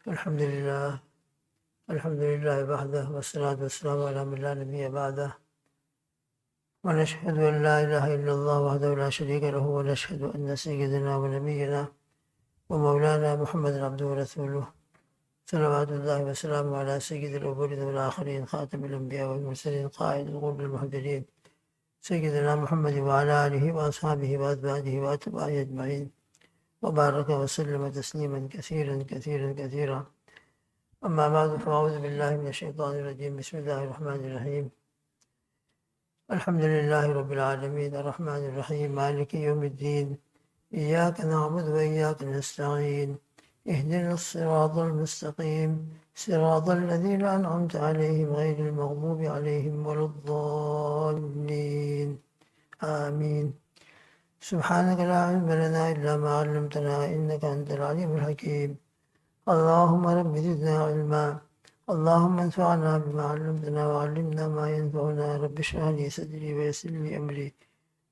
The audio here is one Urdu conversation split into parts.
الحمد لله وحده والصلاة والسلام على من لا نبي بعده ونشهد أن لا إله إلا الله وحده لا شريك له ونشهد أن سيدنا ونبينا ومولانا محمد عبده ورسوله صلوات الله وسلامه على سيد الأولين والآخرين خاتم الأنبياء والمرسلين قائد الغر المهجرين سيدنا محمد وعلى آله وأصحابه وأتباعه وأتباعه أجمعين وبارك وسلم تسليما كثيرا كثيرا كثيرا. أما بعد فأعوذ بالله من الشيطان الرجيم. بسم الله الرحمن الرحيم. الحمد لله رب العالمين الرحمن الرحيم مالك يوم الدين إياك نعبد وإياك نستعين اهدنا الصراط المستقيم صراط الذين أنعمت عليهم غير المغضوب عليهم ولا الضالين آمين. سبحانك لا علم لنا إلا ما علمتنا إنك أنت العليم الحكيم. اللهم رب زدنا علما اللهم انفعنا بما علمتنا وعلمنا ما ينفعنا. رب اشرح لي صدري ويسر لي أمري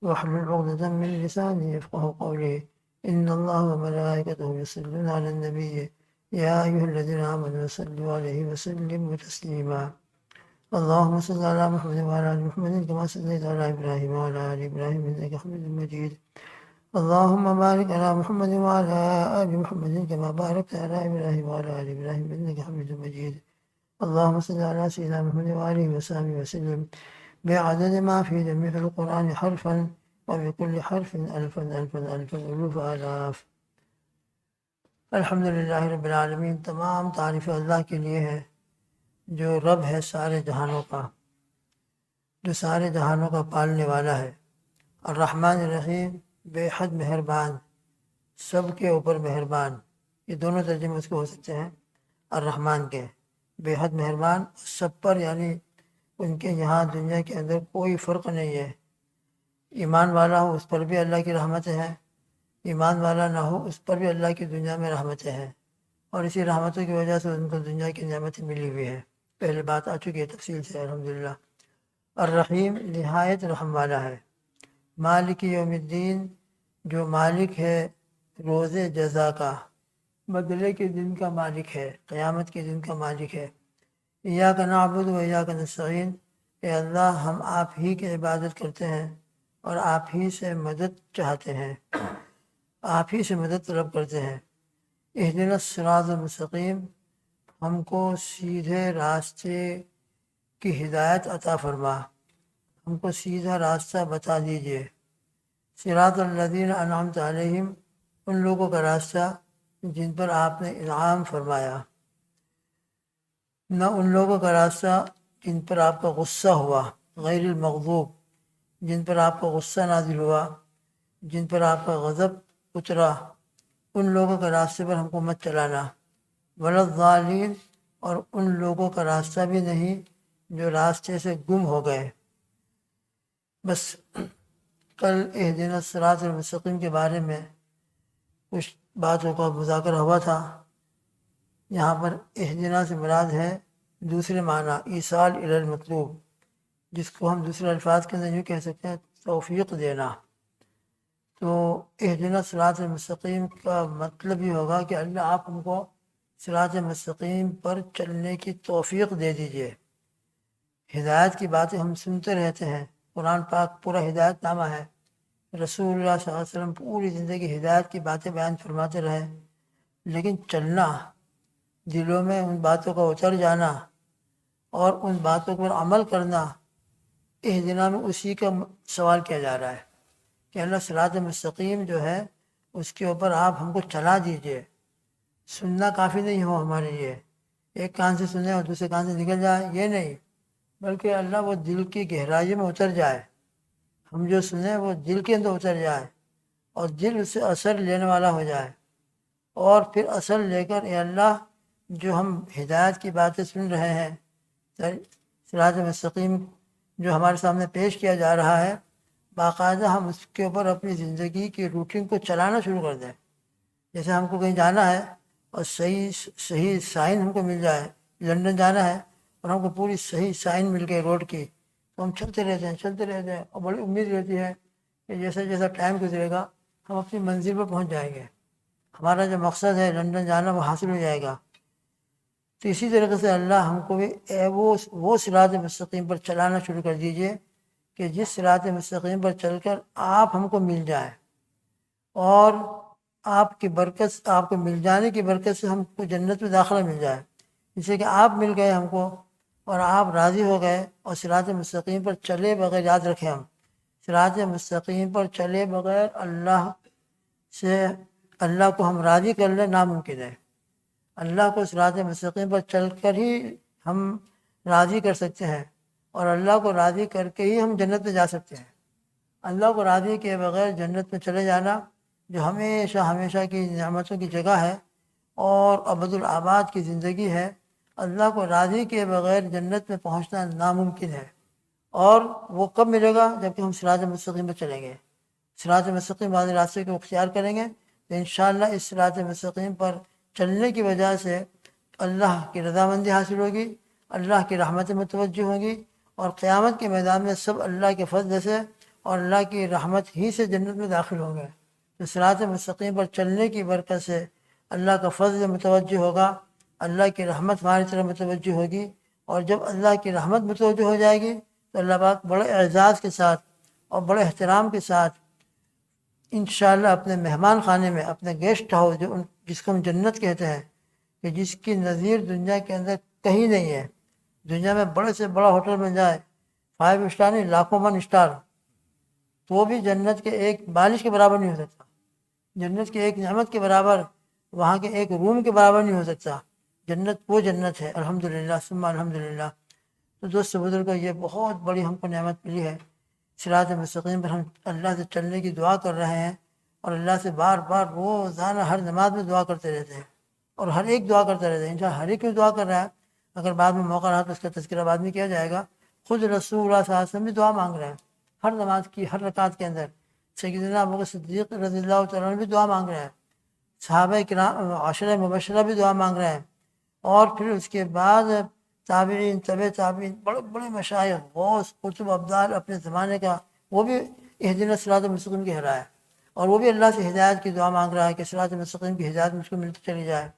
واحلل عقدة من لساني يفقه قولي. إن الله وملائكته يصلون على النبي يا أيها الذين آمنوا صلوا عليه وسلموا تسليما. اللهم صل على محمد وعلى آل محمد كما صليت على إبراهيم وعلى آل إبراهيم إنك حميد مجيد. اللهم بارك على محمد وعلى آل محمد كما باركت على إبراهيم وعلى آل إبراهيم إنك حميد مجيد. اللهم صل على سيدنا محمد وآله وصحبه وسلم بعدد ما في جميع القرآن حرفا وبكل حرف ألفا ألفا ألفا ألوف آلاف. الحمد للہ رب العالمین. تمام تعریف اللہ کے لیے ہے جو رب ہے سارے جہانوں کا، جو سارے جہانوں کا پالنے والا ہے. الرحمن الرحیم، بے حد مہربان، سب کے اوپر مہربان. یہ دونوں ترجمے اس کو ہو سکتے ہیں الرحمن کے، بے حد مہربان سب پر، یعنی ان کے یہاں دنیا کے اندر کوئی فرق نہیں ہے. ایمان والا ہو اس پر بھی اللہ کی رحمتیں ہیں، ایمان والا نہ ہو اس پر بھی اللہ کی دنیا میں رحمتیں ہیں، اور اسی رحمتوں کی وجہ سے ان کو دنیا کی نعمتیں ملی ہوئی ہیں. پہلے بات آ چکی ہے تفصیل سے الحمدللہ. الرحیم نہایت رحم والا ہے. مالک یوم الدین، جو مالک ہے روز جزا کا، بدلے کے دن کا مالک ہے، قیامت کے دن کا مالک ہے. ایاک نعبد و ایاک نستعین، اے اللہ ہم آپ ہی کی عبادت کرتے ہیں اور آپ ہی سے مدد چاہتے ہیں، آپ ہی سے مدد طلب کرتے ہیں. اہدنا الصراط المستقیم، ہم کو سیدھے راستے کی ہدایت عطا فرما، ہم کو سیدھا راستہ بتا دیجیے. صراط الذین انعمت علیہم، ان لوگوں کا راستہ جن پر آپ نے انعام فرمایا، نہ ان لوگوں کا راستہ جن پر آپ کا غصہ ہوا. غیر المغضوب، جن پر آپ کا غصہ نازل ہوا، جن پر آپ کا غضب اترا، ان لوگوں کے راستے پر ہم کو مت چلانا. ولا الضالین، اور ان لوگوں کا راستہ بھی نہیں جو راستے سے گم ہو گئے. بس کل اہدنا الصراط المستقیم کے بارے میں کچھ باتوں کا مذاکرہ ہوا تھا. یہاں پر اہدنا سے مراد ہے دوسرے معنی ایصال الی المطلوب، جس کو ہم دوسرے الفاظ کے اندر یوں کہہ سکتے ہیں توفیق دینا. تو اہدنا الصراط المستقیم کا مطلب یہ ہوگا کہ اللہ آپ ہم کو صراط مستقیم پر چلنے کی توفیق دے دیجیے. ہدایت کی باتیں ہم سنتے رہتے ہیں، قرآن پاک پورا ہدایت نامہ ہے، رسول اللہ صلی اللہ علیہ وسلم پوری زندگی ہدایت کی باتیں بیان فرماتے رہے، لیکن چلنا، دلوں میں ان باتوں کا اتر جانا اور ان باتوں پر عمل کرنا، اہدنا میں اسی کا سوال کیا جا رہا ہے کہ اللہ صراط مستقیم جو ہے اس کے اوپر آپ ہم کو چلا دیجیے. سننا کافی نہیں ہو ہمارے لیے، ایک کان سے سنیں اور دوسرے کان سے نکل جائے، یہ نہیں، بلکہ اللہ وہ دل کی گہرائی میں اتر جائے. ہم جو سنیں وہ دل کے اندر اتر جائے اور دل اس سے اثر لینے والا ہو جائے، اور پھر اثر لے کر اے اللہ جو ہم ہدایت کی باتیں سن رہے ہیں، صراط مستقیم جو ہمارے سامنے پیش کیا جا رہا ہے، باقاعدہ ہم اس کے اوپر اپنی زندگی کی روٹین کو چلانا شروع کر دیں. جیسے ہم کو کہیں جانا ہے اور صحیح سائن ہم کو مل جائے، لندن جانا ہے اور ہم کو پوری صحیح سائن مل گئی روڈ کی، تو ہم چلتے رہتے ہیں اور بڑی امید رہتی ہے کہ جیسا جیسا ٹائم گزرے گا ہم اپنی منزل پر پہنچ جائیں گے، ہمارا جو مقصد ہے لندن جانا وہ حاصل ہو جائے گا. تو اسی طریقے سے اللہ ہم کو بھی وہ صراط مستقیم پر چلانا شروع کر دیجئے کہ جس صراط مستقیم پر چل کر آپ ہم کو مل جائیں، اور آپ کی برکت، آپ کو مل جانے کی برکت سے ہم کو جنت میں داخلہ مل جائے، جسے کہ آپ مل گئے ہم کو اور آپ راضی ہو گئے، اور صراط مستقیم پر چلے بغیر، یاد رکھیں ہم صراط مستقیم پر چلے بغیر اللہ کو ہم راضی کر لیں ناممکن ہے۔ اللہ کو صراط مستقیم پر چل کر ہی ہم راضی کر سکتے ہیں، اور اللہ کو راضی کر کے ہی ہم جنت میں جا سکتے ہیں۔ اللہ کو راضی کیے بغیر جنت میں چلے جانا، جو ہمیشہ ہمیشہ کی نعمتوں کی جگہ ہے اور ابد الآباد کی زندگی ہے، اللہ کو راضی کیے بغیر جنت میں پہنچنا ناممکن ہے۔ اور وہ کب ملے گا؟ جب کہ ہم صراط مستقیم پر چلیں گے، صراط مستقیم والے راستے کو اختیار کریں گے، تو انشاءاللہ اس صراط مستقیم پر چلنے کی وجہ سے اللہ کی رضامندی حاصل ہوگی، اللہ کی رحمت متوجہ ہوگی، اور قیامت کے میدان میں سب اللہ کے فضل سے اور اللہ کی رحمت ہی سے جنت میں داخل ہوں گے۔ تو صراط مستقیم پر چلنے کی برکت سے اللہ کا فضل متوجہ ہوگا، اللہ کی رحمت ہماری طرف متوجہ ہوگی، اور جب اللہ کی رحمت متوجہ ہو جائے گی تو اللہ پاک بڑے اعزاز کے ساتھ اور بڑے احترام کے ساتھ انشاءاللہ اپنے مہمان خانے میں، اپنے گیسٹ ہاؤس، جس کو ہم جنت کہتے ہیں، کہ جس کی نظیر دنیا کے اندر کہیں نہیں ہے۔ دنیا میں بڑے سے بڑا ہوٹل بن جائے، 5 اسٹار نہیں، لاکھوں 1 اسٹار، تو وہ بھی جنت کے ایک بالش کے برابر نہیں ہو سکتا، جنت کے ایک نعمت کے برابر، وہاں کے ایک روم کے برابر نہیں ہو سکتا۔ جنت وہ جنت ہے، الحمدللہ ثم الحمدللہ۔ تو دوست بزرگوں، یہ بہت بڑی ہم کو نعمت ملی ہے۔ صراط مستقیم پر ہم اللہ سے چلنے کی دعا کر رہے ہیں، اور اللہ سے بار بار روزانہ ہر نماز میں دعا کرتے رہتے ہیں، اور ہر ایک دعا کرتے رہتے ہیں۔ انشاءاللہ ہر ایک میں دعا کر رہا ہے، اگر بعد میں موقع رہا تو اس کا تذکرہ بعد میں کیا جائے گا۔ خود رسول اللہ صلی اللہ علیہ وسلم بھی دعا مانگ رہے ہیں، ہر نماز کی ہر رکعت کے اندر سیدنا ابوبکر صدیق رضی اللہ تعالیٰ عنہ بھی دعا مانگ رہے ہیں، صحابہ کرام عشرہ مبشرہ بھی دعا مانگ رہے ہیں، اور پھر اس کے بعد تابعین، طبع تابعین، بڑے بڑے مشائخ، غوث، قطب، ابدال اپنے زمانے کا، وہ بھی اہدنا الصراط المستقیم کہہ رہا ہے، اور وہ بھی اللہ سے ہدایت کی دعا مانگ رہا ہے کہ صراط مستقیم کی ہدایت مجھ کو ملتی چلی جائے۔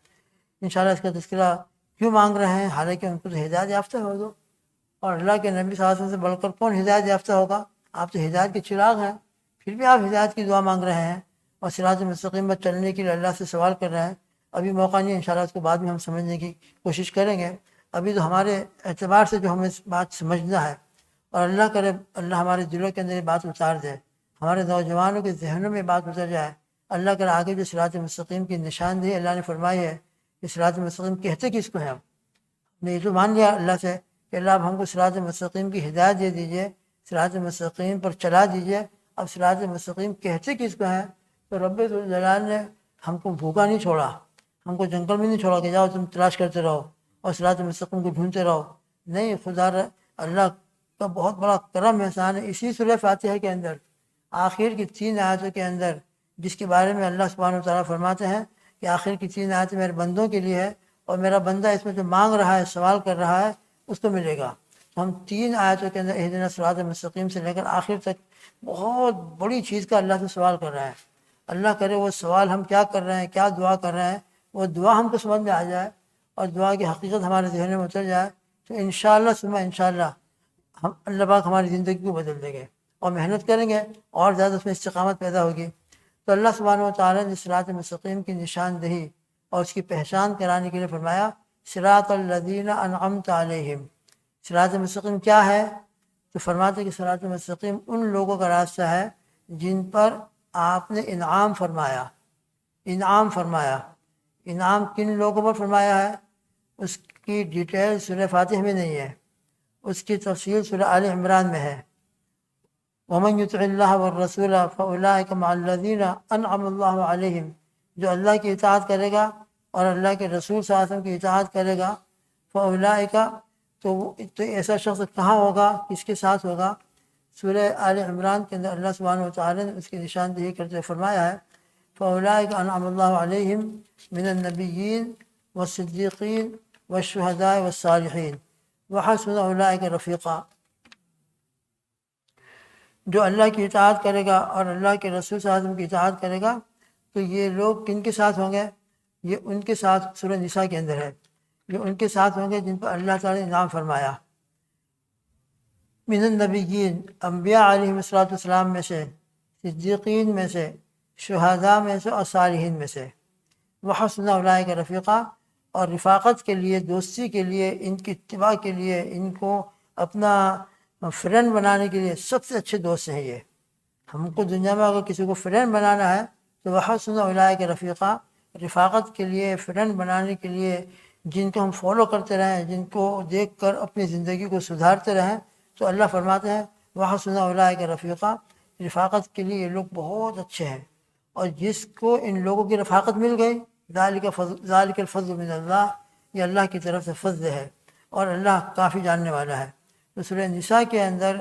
انشاءاللہ اس کا تذکرہ کیوں مانگ رہے ہیں؟ حالانکہ ان کو تو ہدایت یافتہ ہو دو، اور اللہ کے نبی صلی اللہ علیہ وسلم سے بڑھ کر کون ہدایت یافتہ ہوگا؟ آپ تو ہدایت کے چراغ ہیں، پھر بھی آپ ہدایت کی دعا مانگ رہے ہیں، اور صراط مستقیم پر چلنے کے لیے اللہ سے سوال کر رہے ہیں۔ ابھی موقع نہیں ہے، انشاءاللہ اس کو بعد میں ہم سمجھنے کی کوشش کریں گے۔ ابھی تو ہمارے اعتبار سے جو ہمیں اس بات سمجھنا ہے، اور اللہ کرے اللہ ہمارے دلوں کے اندر یہ بات اتار دے، ہمارے نوجوانوں کے ذہنوں میں بات اتر جائے۔ اللہ کرے آگے جو صراط مستقیم کی نشاندہی اللہ نے فرمائی ہے، کہ صراط مستقیم کہتے کس کو ہیں؟ ہم نے یہ تو مان لیا اللہ سے کہ اللہ اب ہم کو صراط مستقیم کی ہدایت دے دیجئے، صراط مستقیم پر چلا دیجئے۔ اب صراط مستقیم کہتے کس کو ہیں؟ تو رب ذوالجلال نے ہم کو بھوکا نہیں چھوڑا، ہم کو جنگل میں نہیں چھوڑا کہ جاؤ تم تلاش کرتے رہو اور صراط مستقیم کو ڈھونڈتے رہو۔ نہیں، اللہ کا بہت بڑا کرم احسان ہے، اسی سورہ فاتحہ کے اندر آخر کی 3 آیتوں کے اندر، جس کے بارے میں اللہ سبحانہ وتعالیٰ فرماتے ہیں کہ آخر کی 3 آیتیں میرے بندوں کے لیے ہے، اور میرا بندہ اس میں جو مانگ رہا ہے، سوال کر رہا ہے، اس کو ملے گا۔ تو ہم 3 آیتوں کے اندر اہدنا الصراط المستقیم سے لے کر آخر تک بہت بڑی چیز کا اللہ سے سوال کر رہا ہے۔ اللہ کرے وہ سوال ہم کیا کر رہے ہیں، کیا دعا کر رہے ہیں، وہ دعا ہم کو سمجھ میں آ جائے، اور دعا کی حقیقت ہمارے ذہن میں اتر جائے، تو انشاءاللہ ثم انشاءاللہ ہم اللہ پاک ہماری زندگی کو بدل دیں گے، اور محنت کریں گے اور زیادہ اس میں استقامت پیدا ہوگی۔ تو اللہ سبحانہ وتعالیٰ نے صراط مستقیم کی نشاندہی اور اس کی پہچان کرانے کے لیے فرمایا صراط الذین انعمت علیہم۔ صراط مستقیم کیا ہے؟ تو فرماتے کہ صراط مستقیم ان لوگوں کا راستہ ہے جن پر آپ نے انعام فرمایا۔ انعام فرمایا، انعام کن لوگوں پر فرمایا ہے؟ اس کی ڈیٹیل سورہ فاتحہ میں نہیں ہے، اس کی تفصیل سورہ آل عمران میں ہے۔ وَمَن يُطِعِ اللَّهَ وَالرَّسُولَ فَأُولَٰئِكَ مَعَ الَّذِينَ أَنْعَمَ اللَّهُ عَلَيْهِمْ۔ جو اللہ کی اطاعت کرے گا اور اللہ کے رسول صلی اللہ علیہ وسلم کی اطاعت کرے گا، فَأُولَٰئِكَ، تو ایسا شخص کہاں ہوگا، کس کے ساتھ ہوگا؟ سورہ آل عمران کے اندر اللہ سبحانہ وتعالی نے اس کی نشاندہی کرتے ہوئے فرمایا ہے فَأُولَٰئِكَ أَنْعَمَ اللَّهُ عَلَيْهِمْ مِنَ النَّبِيِّينَ وَالصِّدِّيقِينَ وَالشُّهَدَاءِ وَالصَّالِحِينَ وَحَسُنَ أُولَٰئِكَ رَفِيقًا۔ جو اللہ کی اطاعت کرے گا اور اللہ کے رسول صلی اللہ علیہ وسلم کی اطاعت کرے گا، تو یہ لوگ کن کے ساتھ ہوں گے؟ یہ ان کے ساتھ سورہ نساء کے اندر ہے، جو ان کے ساتھ ہوں گے جن پر اللہ تعالیٰ نے انعام فرمایا، من النبیین انبیاء علیہ الصلوۃ والسلام میں سے، صدیقین میں سے، شہداء میں سے اور صالحین میں سے، وحسن اولئک رفیقا، اور رفاقت کے لیے، دوستی کے لیے، ان کی اتباع کے لیے، ان کو اپنا فرینڈ بنانے کے لیے سب سے اچھے دوست ہیں یہ۔ ہم کو دنیا میں اگر کسی کو فرینڈ بنانا ہے تو وحسن اولئک رفیقا، رفاقت کے لیے، فرینڈ بنانے کے لیے، جن کو ہم فالو کرتے رہیں، جن کو دیکھ کر اپنی زندگی کو سدھارتے رہیں، تو اللہ فرماتے ہیں وحسن اولئک رفیقا، رفاقت کے لیے یہ لوگ بہت اچھے ہیں۔ اور جس کو ان لوگوں کی رفاقت مل گئی، ذالک الفضل من اللہ، یہ اللہ کی طرف سے فضل ہے، اور اللہ کافی جاننے والا ہے۔ تو سورہ نساء کے اندر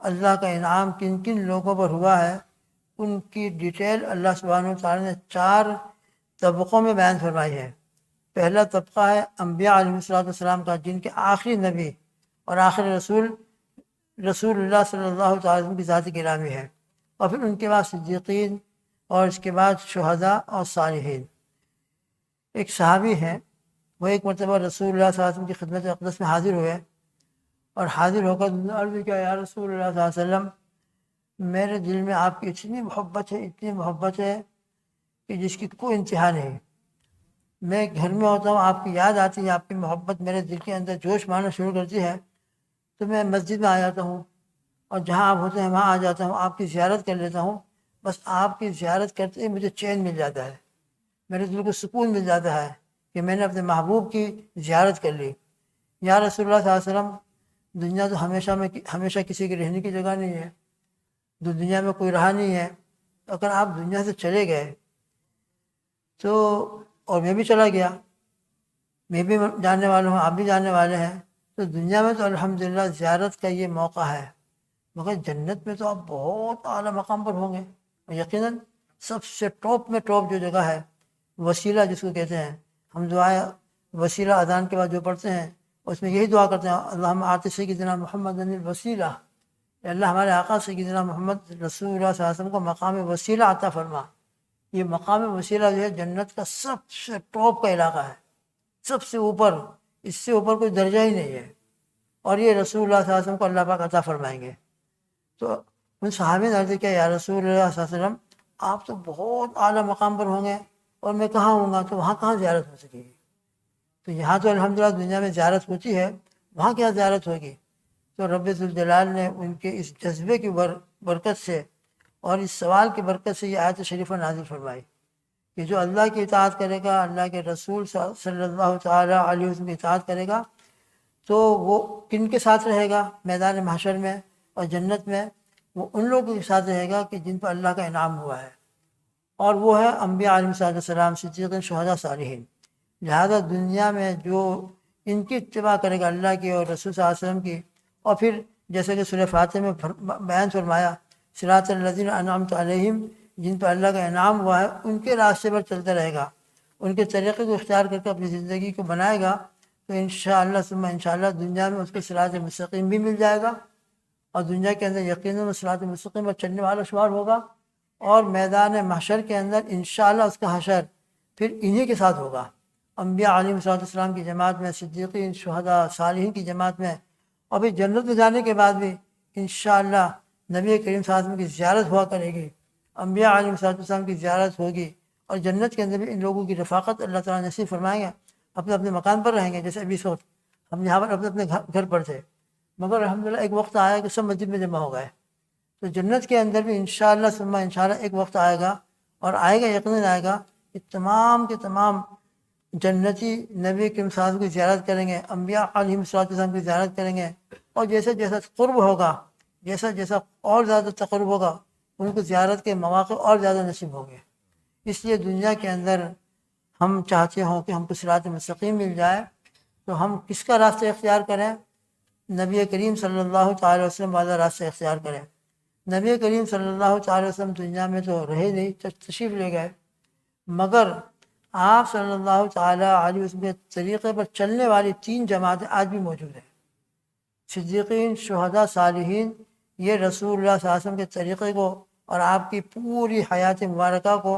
اللہ کا انعام کن کن لوگوں پر ہوا ہے ان کی ڈیٹیل اللہ سبحانہ وتعالیٰ نے 4 طبقوں میں بیان فرمائی ہے۔ پہلا طبقہ ہے انبیاء علیہ الصلوۃ والسلام کا، جن کے آخری نبی اور آخری رسول اللہ صلی اللہ تعالیٰ وسلم کی ذات گرامی ہے، اور پھر ان کے بعد صدیقین، اور اس کے بعد شہداء اور صالحین۔ ایک صحابی ہیں، وہ ایک مرتبہ رسول اللہ صلی اللہ علیہ وسلم کی خدمت اقدس میں حاضر ہوئے، اور حاضر ہو کر عرض کیا، یا رسول اللہ صلی اللہ علیہ وسلم، میرے دل میں آپ کی اتنی محبت ہے کہ جس کی کوئی انتہا نہیں۔ میں گھر میں ہوتا ہوں، آپ کی یاد آتی ہے، آپ کی محبت میرے دل کے اندر جوش مارنا شروع کرتی ہے، تو میں مسجد میں آ جاتا ہوں، اور جہاں آپ ہوتے ہیں وہاں آ جاتا ہوں، آپ کی زیارت کر لیتا ہوں۔ بس آپ کی زیارت کرتے ہی مجھے چین مل جاتا ہے، میرے دل کو سکون مل جاتا ہے کہ میں نے اپنے محبوب کی زیارت کر لی۔ یا رسول اللہ صلی اللہ علیہ وسلم، دنیا تو ہمیشہ کسی کی رہنے کی جگہ نہیں ہے، دنیا میں کوئی رہا نہیں ہے۔ اگر آپ دنیا سے چلے گئے تو، اور میں بھی چلا گیا، میں بھی جاننے والا ہوں، آپ بھی جاننے والے ہیں، تو دنیا میں تو الحمدللہ زیارت کا یہ موقع ہے، مگر جنت میں تو آپ بہت اعلیٰ مقام پر ہوں گے۔ اور یقیناً سب سے ٹاپ میں ٹاپ جو جگہ ہے، وسیلہ جس کو کہتے ہیں، ہم دعائیں وسیلہ اذان کے بعد جو پڑھتے ہیں اس میں یہی دعا کرتے ہیں، اللہم آت سیدنا محمد الوسیلہ، کہ اللہ ہمارے آقا سیدنا محمد رسول اللہ صلی اللہ علیہ وسلم کو مقام وسیلہ عطا فرما۔ یہ مقام وسیلہ جو ہے جنت کا سب سے ٹاپ کا علاقہ ہے، سب سے اوپر، اس سے اوپر کوئی درجہ ہی نہیں ہے، اور یہ رسول اللہ صلی اللہ علیہ وسلم کو اللہ پاک عطا فرمائیں گے۔ تو ان صحابی نے عرض کیا، یا رسول اللہ صلی اللہ علیہ وسلم، آپ تو بہت اعلیٰ مقام پر ہوں گے، اور میں کہاں ہوں گا، تو وہاں کہاں زیارت ہو سکے گی؟ تو یہاں تو الحمدللہ دنیا میں زیارت ہوتی ہے، وہاں کیا زیارت ہوگی؟ تو رب ذوالجلال نے ان کے اس جذبے کی برکت سے اور اس سوال کی برکت سے یہ آیت شریفہ نازل فرمائی کہ جو اللہ کی اطاعت کرے گا، اللہ کے رسول صلی اللہ تعالیٰ علیہ وسلم کی اطاعت کرے گا، تو وہ کن کے ساتھ رہے گا میدان محشر میں اور جنت میں؟ وہ ان لوگوں کے ساتھ رہے گا کہ جن پر اللہ کا انعام ہوا ہے، اور وہ ہے انبیاء علیہ السلام، صدیقین، شہداء، صالحین۔ لہذا دنیا میں جو ان کی اتباع کرے گا، اللہ کی اور رسول صلی اللہ علیہ وسلم کی، اور پھر جیسے کہ سورہ فاتحہ میں بیان فرمایا، صراط الذین انعمت علیہم، جن پر اللہ کا انعام ہوا ہے، ان کے راستے پر چلتا رہے گا، ان کے طریقے کو اختیار کر کے اپنی زندگی کو بنائے گا، تو انشاءاللہ ثم انشاءاللہ دنیا میں اس کو صراط مستقیم بھی مل جائے گا، اور دنیا کے اندر یقیناً صراط مستقیم پر چلنے والا شمار ہوگا، اور میدان محشر کے اندر انشاءاللہ اس کا حشر پھر انہی کے ساتھ ہوگا، انبیاء علیہ السلام کی جماعت میں، صدیقین، شہداء، صالحین کی جماعت میں، اور پھر جنت میں جانے کے بعد بھی انشاءاللہ نبی کریم صلی اللہ علیہ وسلم کی زیارت ہوا کرے گی، انبیاء علیہ السلام کی زیارت ہوگی، اور جنت کے اندر بھی ان لوگوں کی رفاقت اللہ تعالیٰ نصیب فرمائیں گے، اپنے اپنے مکان پر رہیں گے۔ جیسے ابھی اس وقت ہم یہاں پر اپنے اپنے گھر پر تھے، مگر الحمدللہ ایک وقت آیا کہ سب مسجد میں جمع ہو گئے، تو جنت کے اندر بھی انشاءاللہ ثم انشاءاللہ ایک وقت آئے گا، اور آئے گا، یقیناً آئے گا، کہ تمام کے تمام جنتی نبی کے مساجد کی زیارت کریں گے، انبیاء علیہ السلام کی زیارت کریں گے، اور جیسا جیسا قرب ہوگا، جیسا جیسا اور زیادہ تقرب ہوگا، ان کو زیارت کے مواقع اور زیادہ نصیب ہوں گے۔ اس لیے دنیا کے اندر ہم چاہتے ہوں کہ ہم کو صراط مستقیم مل جائے، تو ہم کس کا راستہ اختیار کریں؟ نبی کریم صلی اللہ تعالی وسلم والا راستہ اختیار کریں۔ نبی کریم صلی اللہ تعالی وسلم دنیا میں تو رہے نہیں، تشریف لے گئے، مگر آپ صلی اللہ تعالیٰ علیہ وسلم کے طریقے پر چلنے والی 3 جماعتیں آج بھی موجود ہیں، صدیقین، شہداء، صالحین۔ یہ رسول اللہ صلی اللہ علیہ وسلم کے طریقے کو اور آپ کی پوری حیات مبارکہ کو،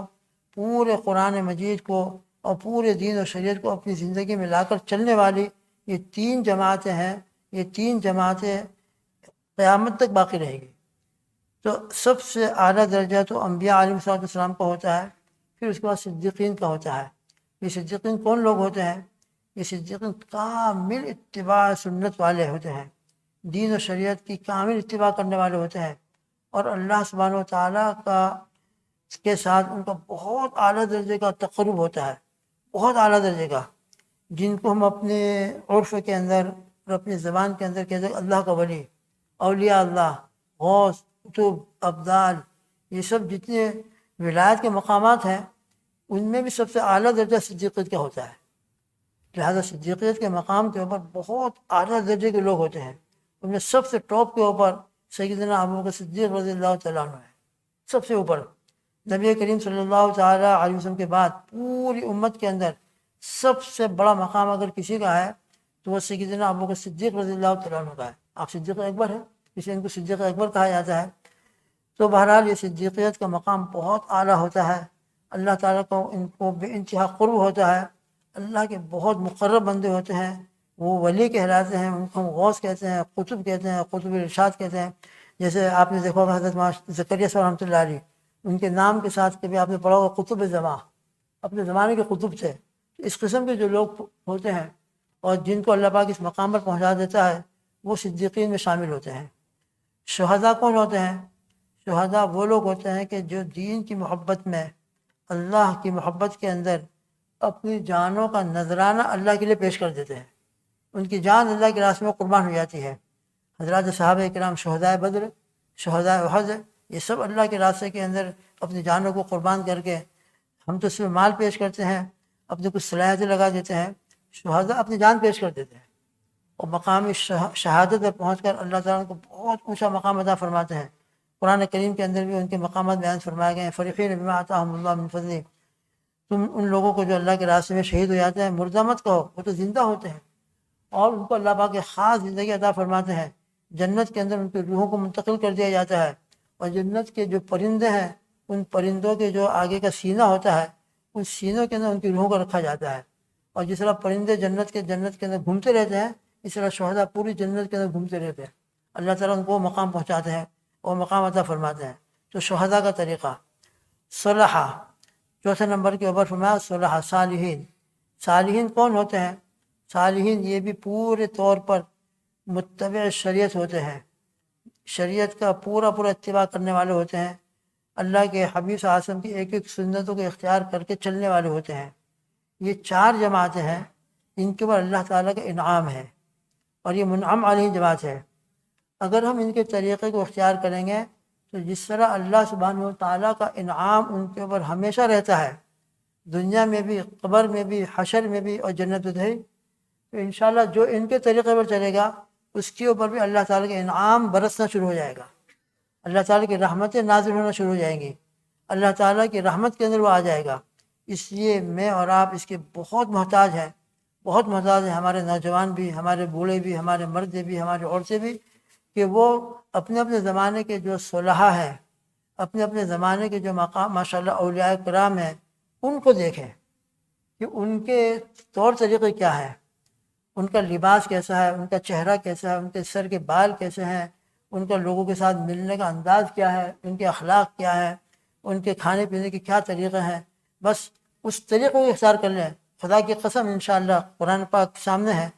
پورے قرآن مجید کو اور پورے دین اور شریعت کو اپنی زندگی میں لا کر چلنے والی یہ 3 جماعتیں ہیں، یہ 3 جماعتیں قیامت تک باقی رہے گی۔ تو سب سے اعلیٰ درجہ تو انبیاء علیہ السلام کا ہوتا ہے، پھر اس کے بعد صدیقین کا ہوتا ہے۔ یہ صدیقین کون لوگ ہوتے ہیں؟ یہ صدیقین کامل اتباع سنت والے ہوتے ہیں، دین و شریعت کی کامل اتباع کرنے والے ہوتے ہیں، اور اللہ سبحانہ و تعالیٰ کے ساتھ ان کا بہت اعلیٰ درجے کا تقرب ہوتا ہے، بہت اعلیٰ درجے کا، جن کو ہم اپنے عرف کے اندر اور اپنی زبان کے اندر کہتے ہیں اللہ کا ولی، اولیاء اللہ، غوث، قطب، ابدال، یہ سب جتنے ولایت کے مقامات ہیں ان میں بھی سب سے اعلیٰ درجہ صدیقیت کا ہوتا ہے۔ لہذا صدیقیت کے مقام کے اوپر بہت اعلیٰ درجے کے لوگ ہوتے ہیں، ان میں سب سے ٹاپ کے اوپر سیدنا ابوبکر صدیق رضی اللہ تعالیٰ عنہ ہے، سب سے اوپر۔ نبی کریم صلی اللہ تعالیٰ علیہ وسلم کے بعد پوری امت کے اندر سب سے بڑا مقام اگر کسی کا ہے تو وہ سیدنا ابوبکر صدیق رضی اللہ تعالیٰ عنہ کا ہے۔ آپ صدیق اکبر ہے، اسے ان کو صدیق اکبر کہا جاتا ہے۔ تو بہرحال یہ صدیقیت کا مقام بہت اعلیٰ ہوتا ہے، اللہ تعالیٰ کو ان کو بے انتہا قرب ہوتا ہے، اللہ کے بہت مقرب بندے ہوتے ہیں، وہ ولی کہلاتے ہیں، ان کو ہم غوث کہتے ہیں، قطب کہتے ہیں، قطب ارشاد کہتے ہیں۔ جیسے آپ نے دیکھا ہوگا حضرت زکریا صاحب رحمۃ اللہ علیہ، ان کے نام کے ساتھ کبھی آپ نے پڑھا ہوگا قطب زماں، اپنے زمانے کے قطب تھے۔ اس قسم کے جو لوگ ہوتے ہیں اور جن کو اللہ پاک اس مقام پر پہنچا دیتا ہے وہ صدیقین میں شامل ہوتے ہیں۔ شہداء کون ہوتے ہیں؟ شہداء وہ لوگ ہوتے ہیں کہ جو دین کی محبت میں، اللہ کی محبت کے اندر اپنی جانوں کا نذرانہ اللہ کے لیے پیش کر دیتے ہیں، ان کی جان اللہ کے راستے میں قربان ہو جاتی ہے۔ حضرات صحابہ کرام، شہداء بدر، شہداء احد، یہ سب اللہ کے راستے کے اندر اپنی جانوں کو قربان کر کے، ہم تو صرف مال پیش کرتے ہیں، اپنے کچھ صلاحیتیں لگا دیتے ہیں، شہداء اپنی جان پیش کر دیتے ہیں اور مقام شہادت پر پہنچ کر اللہ تعالیٰ کو بہت اونچا مقام عطا فرماتے ہیں۔ قرآن کریم کے اندر بھی ان کے مقامات بیان فرمائے گئے ہیں۔ فرحین بما آتاہم اللہ من فضلہ، تم ان لوگوں کو جو اللہ کے راستے میں شہید ہو جاتے ہیں مردہ مت کہو، وہ تو زندہ ہوتے ہیں، اور ان کو اللہ پاک کے خاص زندگی عطا فرماتے ہیں۔ جنت کے اندر ان کی روحوں کو منتقل کر دیا جاتا ہے، اور جنت کے جو پرندے ہیں ان پرندوں کے جو آگے کا سینہ ہوتا ہے ان سینوں کے اندر ان کی روحوں کو رکھا جاتا ہے، اور جس طرح پرندے جنت کے اندر گھومتے رہتے ہیں اس طرح شہداء پوری جنت کے اندر گھومتے رہتے ہیں، اللہ تعالیٰ ان کو مقام پہنچاتے ہیں اور مقام عطا فرماتے ہیں۔ تو شہداء کا طریقہ صلحہ، چوتھے نمبر کے اوپر فرمایا صلحہ، صالحین۔ صالحین کون ہوتے ہیں؟ صالحین یہ بھی پورے طور پر متبع شریعت ہوتے ہیں، شریعت کا پورا اتباع کرنے والے ہوتے ہیں، اللہ کے حبیب صلی اللہ علیہ وسلم کی ایک ایک سنتوں کو اختیار کر کے چلنے والے ہوتے ہیں۔ یہ 4 جماعتیں ہیں ان کے اوپر اللہ تعالیٰ کا انعام ہے، اور یہ منعم علیہ جماعت ہے۔ اگر ہم ان کے طریقے کو اختیار کریں گے تو جس طرح اللہ سبحانہ و تعالیٰ کا انعام ان کے اوپر ہمیشہ رہتا ہے، دنیا میں بھی، قبر میں بھی، حشر میں بھی اور جنت میں بھی، تو انشاءاللہ جو ان کے طریقے پر چلے گا اس کے اوپر بھی اللہ تعالیٰ کا انعام برسنا شروع ہو جائے گا، اللہ تعالیٰ کی رحمتیں نازل ہونا شروع ہو جائیں گی، اللہ تعالیٰ کی رحمت کے اندر وہ آ جائے گا۔ اس لیے میں اور آپ اس کے بہت محتاج ہیں، بہت محتاج ہیں، ہمارے نوجوان بھی، ہمارے بوڑھے بھی، ہمارے مرد بھی، ہمارے عورتیں بھی، کہ وہ اپنے اپنے زمانے کے جو صلحاء ہیں، اپنے اپنے زمانے کے جو مقام ماشاءاللہ اولیاء کرام ہیں ان کو دیکھیں کہ ان کے طور طریقے کیا ہیں، ان کا لباس کیسا ہے، ان کا چہرہ کیسا ہے، ان کے سر کے بال کیسے ہیں، ان کا لوگوں کے ساتھ ملنے کا انداز کیا ہے، ان کے اخلاق کیا ہے، ان کے کھانے پینے کے کیا طریقے ہیں، بس اس طریقے کو اختیار کر لیں۔ خدا کی قسم انشاءاللہ قرآن پاک سامنے ہے،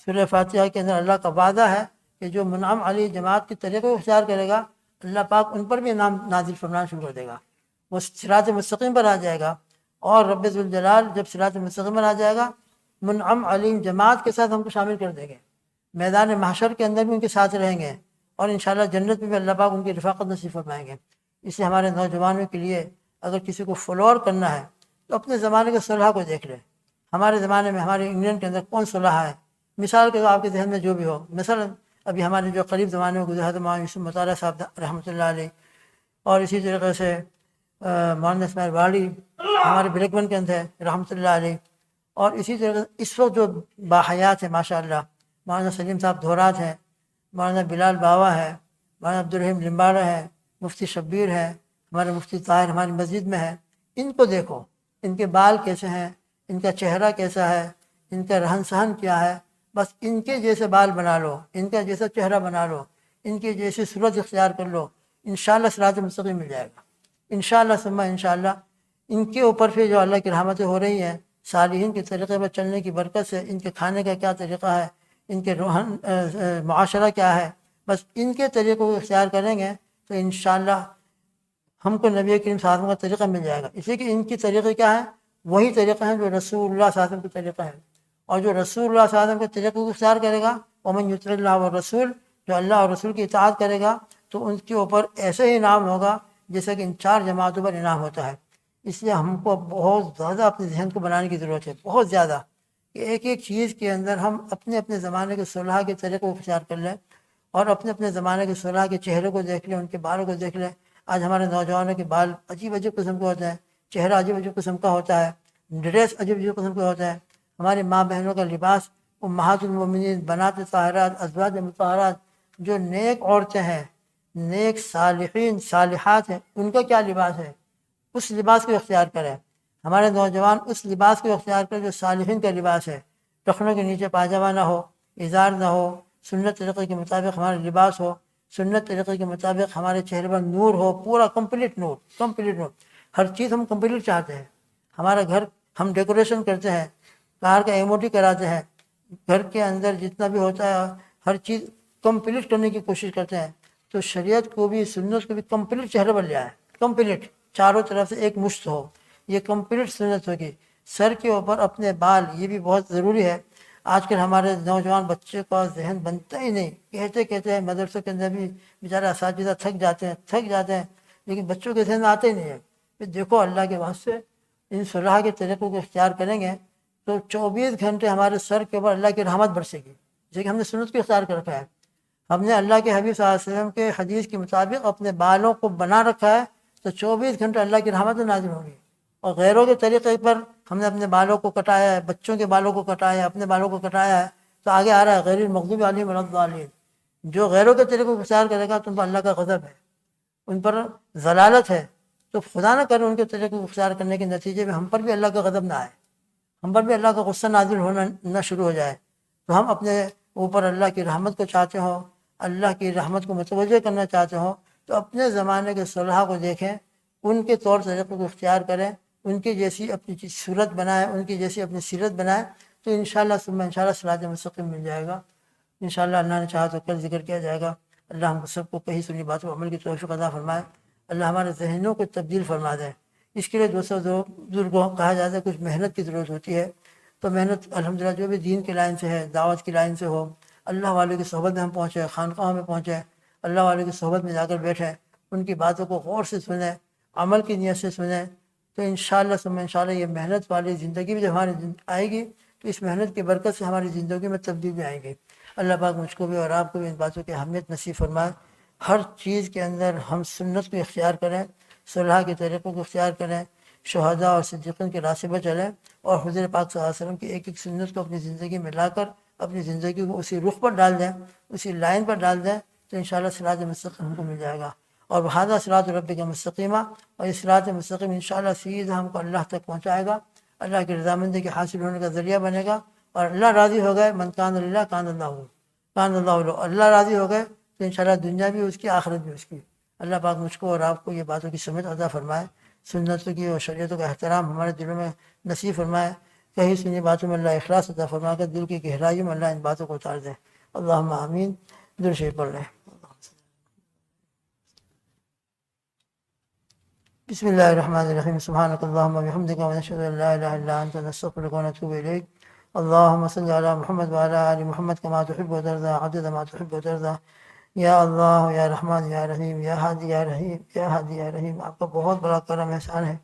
سورہ فاتحہ کے اندر اللہ کا وعدہ ہے کہ جو منعم علی جماعت کے طریقے کو اختیار کرے گا اللہ پاک ان پر بھی انعام نازل فرمانا شروع کر دے گا، وہ صراط مستقیم پر آ جائے گا، اور رب ذوالجلال جب صراط مستقیم پر آ جائے گا منعم علی جماعت کے ساتھ ہم کو شامل کر دیں گے، میدان محشر کے اندر بھی ان کے ساتھ رہیں گے، اور انشاءاللہ جنت میں بھی اللہ پاک ان کی رفاقت نصیب فرمائیں گے۔ اس لیے ہمارے نوجوانوں کے لیے اگر کسی کو فلور کرنا ہے تو اپنے زمانے کے صلحاء کو دیکھ لیں۔ ہمارے زمانے میں ہمارے انگلینڈ کے اندر کون صلحاء ہے، مثال کے آپ کے ذہن میں جو بھی ہو، مثلا ابھی ہمارے جو قریب زمانے میں گزرے حضرت مولانا یوسف مطالعہ صاحب رحمۃ اللہ علیہ، اور اسی طریقے سے مولانا اسماعیل واڑی ہمارے بلیک بن کے اندر ہے رحمۃ اللہ علیہ، اور اسی طریقے سے اس وقت جو باحیات ہیں ماشاءاللہ، مولانا سلیم صاحب دھورات ہیں، مولانا بلال باوا ہے، مولانا عبدالرحیم لمباڑا ہے، مفتی شبیر ہے، ہمارے مفتی طاہر ہماری مسجد میں ہے، ان کو دیکھو، ان کے بال کیسے ہیں، ان کا چہرہ کیسا ہے، ان کا رہن سہن کیا ہے، بس ان کے جیسے بال بنا لو، ان کا جیسا چہرہ بنا لو، ان کی جیسی صورت اختیار کر لو، انشاءاللہ صراط مستقیم مل جائے گا انشاءاللہ ثم انشاءاللہ۔ ان کے اوپر پھر جو اللہ کی رحمتیں ہو رہی ہیں، صالحین کے طریقے پر چلنے کی برکت سے، ان کے کھانے کا کیا طریقہ ہے، ان کے روحن معاشرہ کیا ہے، بس ان کے طریقوں کو اختیار کریں گے تو انشاءاللہ ہم کو نبی کریم صلی اللہ علیہ وسلم کا طریقہ مل جائے گا۔ اس لیے کہ ان کی طریقے کیا ہے، وہی طریقہ ہیں جو رسول اللہ صلی اللہ علیہ وسلم کے طریقہ ہے، اور جو رسول اللہ صلی اللہ علیہ وسلم کے طریقے کو اختیار کرے گا، ومن یطع اللہ والرسول، جو اللہ اور رسول کی اطاعت کرے گا تو ان کے اوپر ایسے ہی انعام ہوگا جیسے کہ ان 4 جماعتوں پر انعام ہوتا ہے۔ اس لیے ہم کو بہت زیادہ اپنے ذہن کو بنانے کی ضرورت ہے، بہت زیادہ، کہ ایک ایک چیز کے اندر ہم اپنے اپنے زمانے کے صلحاء کے طریقے کو اختیار کر لیں، اور اپنے اپنے زمانے کے صلحاء کے چہرے کو دیکھ لیں، ان کے بالوں کو دیکھ لیں۔ آج ہمارے نوجوانوں کے بال عجیب عجیب قسم کے ہوتے ہیں، چہرہ عجیب عجیب قسم کا ہوتا ہے، ڈریس عجیب عجیب قسم کا ہوتا ہے۔ ہماری ماں بہنوں کا لباس، امہات المومنین، بنات طاہرات، ازواج مطہرات، جو نیک عورتیں ہیں، نیک صالحین صالحات ہیں، ان کا کیا لباس ہے، اس لباس کو اختیار کریں۔ ہمارے نوجوان اس لباس کو اختیار کریں جو صالحین کا لباس ہے، ٹخنوں کے نیچے پاجامہ نہ ہو، ازار نہ ہو، سنت طریقے کے مطابق ہمارا لباس ہو، سنت طریقے کے مطابق ہمارے چہرے پر نور ہو، پورا کمپلیٹ نور، کمپلیٹ نور، ہر چیز ہم کمپلیٹ چاہتے ہیں۔ ہمارا گھر ہم ڈیکوریشن کرتے ہیں، کار کا ایموٹی کراتے ہیں، گھر کے اندر جتنا بھی ہوتا ہے ہر چیز کمپلیٹ کرنے کی کوشش کرتے ہیں، تو شریعت کو بھی سنت کو بھی کمپلیٹ چہرے پر لے آئے، کمپلیٹ، چاروں طرف سے ایک مشت ہو، یہ کمپلیٹ سنت ہوگی۔ سر کے اوپر اپنے بال، یہ بھی بہت ضروری ہے۔ آج کل ہمارے نوجوان بچے کا ذہن بنتا ہی نہیں، کہتے ہیں مدرسے کے اندر بھی بیچارے اساتذہ تھک جاتے ہیں، لیکن بچوں کے ذہن میں آتے ہی نہیں ہے۔ پھر دیکھو اللہ کے واسطے ان صلاح کے طریقوں کو اختیار کریں گے تو 24 گھنٹے ہمارے سر کے اوپر اللہ کی رحمت برسے گی، جیسے کہ ہم نے سنت کو اختیار کر رکھا ہے۔ ہم نے اللہ کے حبیب صلی اللہ علیہ وسلم کے حدیث کے مطابق اپنے بالوں کو بنا رکھا ہے تو 24 گھنٹے اللہ کی رحمت نازل ہوگی۔ اور غیروں کے طریقے پر ہم نے اپنے بالوں کو کٹایا ہے، بچوں کے بالوں کو کٹایا ہے، اپنے بالوں کو کٹایا ہے، تو آگے آ رہا ہے غیر المغضوب علیہم ولا الضالین۔ جو غیروں کے طریقے کو اختیار کرے گا تو ان پر اللہ کا غضب ہے، ان پر ضلالت ہے، تو خدا نہ کرے ان کے طریقے کو اختیار کرنے کے نتیجے میں ہم پر بھی اللہ کا غضب نہ آئے، ہم پر بھی اللہ کا غصہ نازل ہونا نہ شروع ہو جائے۔ تو ہم اپنے اوپر اللہ کی رحمت کو چاہتے ہوں، اللہ کی رحمت کو متوجہ کرنا چاہتے ہوں، تو اپنے زمانے کے صلحاء کو دیکھیں، ان کے طور طریقوں کو اختیار کریں، ان کی جیسی اپنی صورت بنائیں، ان کی جیسی اپنی سیرت بنائیں، تو انشاءاللہ ثم انشاءاللہ صراط مستقیم مل جائے گا۔ انشاءاللہ اللہ نے چاہا تو کل ذکر کیا جائے گا۔ اللہ ہم سب کو کہی سنی باتوں عمل کی توفیق عطا فرمائے۔ اللہ ہمارے ذہنوں کو تبدیل فرما دے۔ اس کے لیے دوستوں بزرگوں کہا جاتا ہے کچھ محنت کی ضرورت ہوتی ہے، تو محنت الحمدللہ جو بھی دین کی لائن سے ہے، دعوت کی لائن سے ہو، اللہ والوں کی صحبت میں ہم پہنچے، خانقاہوں میں پہنچے، اللہ والوں کی صحبت میں جا کر بیٹھیں، ان کی باتوں کو غور سے سنیں، عمل کی نیت سے سنیں، تو انشاءاللہ ثم انشاءاللہ یہ محنت والی زندگی بھی جب ہماری آئے گی تو اس محنت کی برکت سے ہماری زندگی میں تبدیلی آئے گی۔ اللہ پاک مجھ کو بھی اور آپ کو بھی ان باتوں کی اہمیت نصیب فرمائے۔ ہر چیز کے اندر ہم سنت کو اختیار کریں، صلحاء کے طریقوں کو اختیار کریں، شہداء اور صدیقین کے راستے پر چلیں، اور حضور پاک صلی اللہ علیہ وسلم کی ایک ایک سنت کو اپنی زندگی میں لا کر اپنی زندگی کو اسی رخ پر ڈال دیں، اسی لائن پر ڈال دیں، تو انشاءاللہ صراط مستقیم ہم کو مل جائے گا۔ اور ھذا صراط ربک مستقیمہ، اور یہ صراط مستقیم انشاءاللہ سیدھا ہم کو اللہ تک پہنچائے گا، اللہ کی رضامندی کے حاصل ہونے کا ذریعہ بنے گا۔ اور اللہ راضی ہو گئے، من کان للہ کان اللہ لہ، اللہ راضی ہو گئے تو انشاءاللہ دنیا بھی اس کی، آخرت بھی اس کی۔ اللہ پاک مجھ کو اور آپ کو یہ باتوں کی سمجھ عطا فرمائے، سنتوں کی اور شریعتوں کا احترام ہمارے دلوں میں نصیب فرمائے، کہیں سنی باتوں میں اللہ اخلاص عطا فرما کر دل کی گہرائیوں میں اللہ ان باتوں کو اتار دے۔ اللہم آمین۔ درود شریف پڑھ لیں۔ بسم اللہ الرحمن الرحیم۔ سبحانک اللہم وبحمدک ونشہد ان لا الہ الا انت نستغفرک ونتوب الیک۔ اللہم صلی علی محمد وعلی آل محمد کما تحب و ترضی عدد ما تحب و ترضی۔ یا اللہ یا رحمان یا رحیم یا ہادی یا رحیم یا ہادی یا رحیم۔ آپ کا بہت بڑا کرم احسان ہے،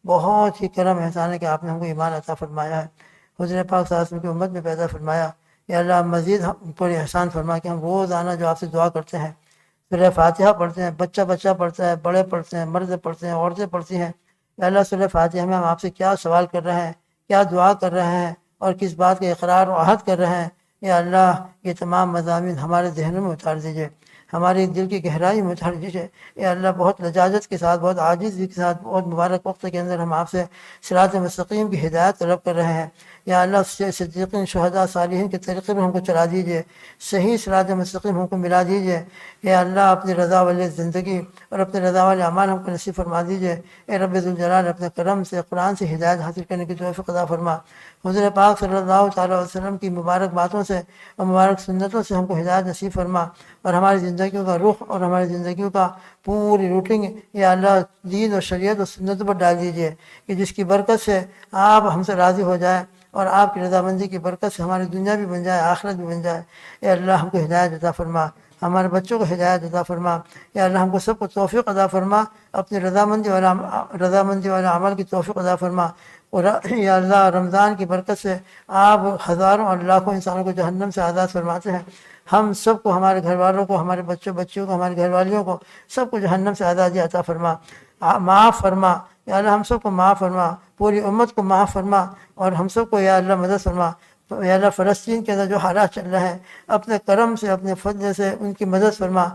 بہت ہی کرم احسان ہے کہ آپ نے ہم کو ایمان عطا فرمایا ہے، حضور پاک صلی اللہ علیہ وسلم کی امت میں پیدا فرمایا۔ یا اللہ مزید ہم پر احسان فرما کہ ہم روزانہ جو آپ سے دعا کرتے ہیں، سورہ فاتحہ پڑھتے ہیں، بچہ پڑھتا ہے، بڑے پڑھتے ہیں، مرد پڑھتے ہیں، عورتیں پڑھتی ہیں۔ یا اللہ سورہ فاتحہ میں ہم آپ سے کیا سوال کر رہے ہیں، کیا دعا کر رہے ہیں، اور کس بات کا اقرار و عہد کر رہے ہیں، یا اللہ یہ تمام مضامین ہمارے ذہنوں میں اتار دیجیے۔ ہماری دل کی گہرائی میں متحرج ہے۔ اے اللہ بہت لجاجت کے ساتھ، بہت عاجزی کے ساتھ، بہت مبارک وقت کے اندر ہم آپ سے صراط مستقیم کی ہدایت طلب کر رہے ہیں۔ یا اللہ صدیقین، شہداء، صالحین کے طریقے میں ہم کو چلا دیجیے، صحیح صراط مستقیم ہم کو ملا دیجیے۔ اے اللہ اپنی رضا والی زندگی اور اپنے رضا والے اعمال ہم کو نصیب فرما دیجیے۔ اے رب ذوالجلال، اپنے کرم سے قرآن سے ہدایت حاصل کرنے کی توفیق عطا فرما۔ حضور پاک صلی اللہ تعالیٰ علیہ وسلم کی مبارک باتوں سے اور مبارک سنتوں سے ہم کو ہدایت نصیب فرما، اور ہماری زندگیوں کا رخ اور ہماری زندگیوں کا پوری روٹنگ یا اللہ دین اور شریعت اور سنتوں پر ڈال دیجیے، کہ جس کی برکت سے آپ ہم سے راضی ہو جائے، اور آپ کی رضامندی کی برکت سے ہماری دنیا بھی بن جائے، آخرت بھی بن جائے۔ اے اللہ ہم کو ہدایت عطا فرما، ہمارے بچوں کو ہدایت عطا فرما۔ یا اللہ ہم کو سب کو توفیق عطا فرما، اپنی رضامندی والا عمل کی توفیق عطا فرما۔ اور یا اللہ رمضان کی برکت سے آپ ہزاروں اور لاکھوں انسانوں کو جہنم سے آزاد فرماتے ہیں۔ ہم سب کو، ہمارے گھر والوں کو، ہمارے بچوں کو، ہماری گھر والیوں کو، سب کو جہنم سے آزادی عطا فرما، معاف فرما۔ یا اللہ ہم سب کو معاف فرما، پوری امت کو معاف فرما، اور ہم سب کو یا اللہ مدد فرما۔ یا اللہ فلسطین کے اندر جو حالات چل رہے ہیں، اپنے کرم سے، اپنے فضل سے ان کی مدد فرما،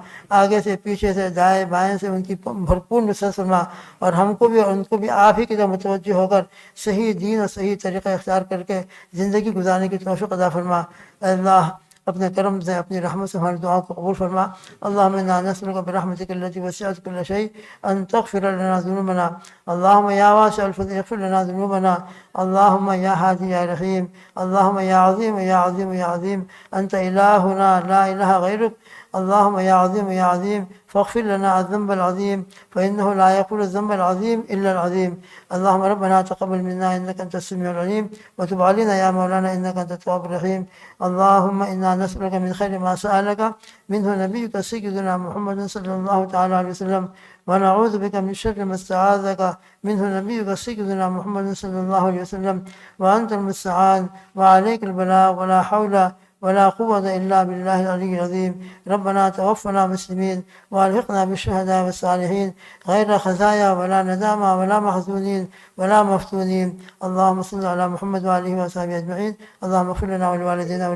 آگے سے، پیچھے سے، دائیں بائیں سے ان کی بھرپور نصرت فرما، اور ہم کو بھی اور ان کو بھی آپ ہی کی طرف متوجہ ہو کر صحیح دین اور صحیح طریقہ اختیار کر کے زندگی گزارنے کی توفیق عطا فرما۔ اے اللہ اپنے کرم سے، اپنی رحمت سے ہماری دعا کو قبول فرما۔ اللہم انا نسألک برحمتک التی وسعت کل شیء ان تغفر لنا ذنوبنا، اللہم یا واسع الفضل اغفر لنا ذنوبنا، اللہم یا ہادی یا رحیم، اللہم یا عظیم یا عظیم یا عظیم، انت الہنا لا الہ غیرک، اللہم یا عظیم یا عظیم فاغفر لنا الذنب العظیم فإنه لا يغفر الذنب العظیم الا العظیم۔ اللہم ربنا تقبل منا انک انت السمیع العلیم وتب علینا یا مولانا انک انت التواب الرحیم۔ اللہم انا نسألک من خیر ما سألک منہ نبیک سیدنا محمد صلی اللہ تعالی علیہ وسلم، ونعوذ بک من شر ما استعاذک منہ نبیک سیدنا محمد صلی اللہ علیہ وسلم، وانت المستعان وعلیک البلاغ ولا حول ولا قوة إلا بالله العلي العظيم۔ ربنا توفنا مسلمين والحقنا بالشهداء والصالحين غير خزايا ولا ندامى ولا محزونين ولا مفتونين۔ اللهم صل على محمد وآله وصحبه أجمعين۔ اللهم اغفر لنا ولوالدينا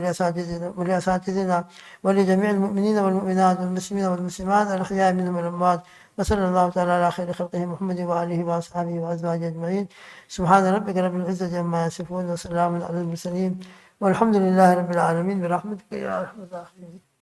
ولأساتذتنا ولجميع المؤمنين والمؤمنات والمسلمين والمسلمات الأحياء منهم والأموات، وصلى الله تعالى على خير خلقه محمد وآله وأصحابه وأزواجه أجمعين۔ سبحان ربك رب العزة عما يصفون وسلام على المرسلين والحمد لله رب العالمين برحمتك يا أرحم الراحمين۔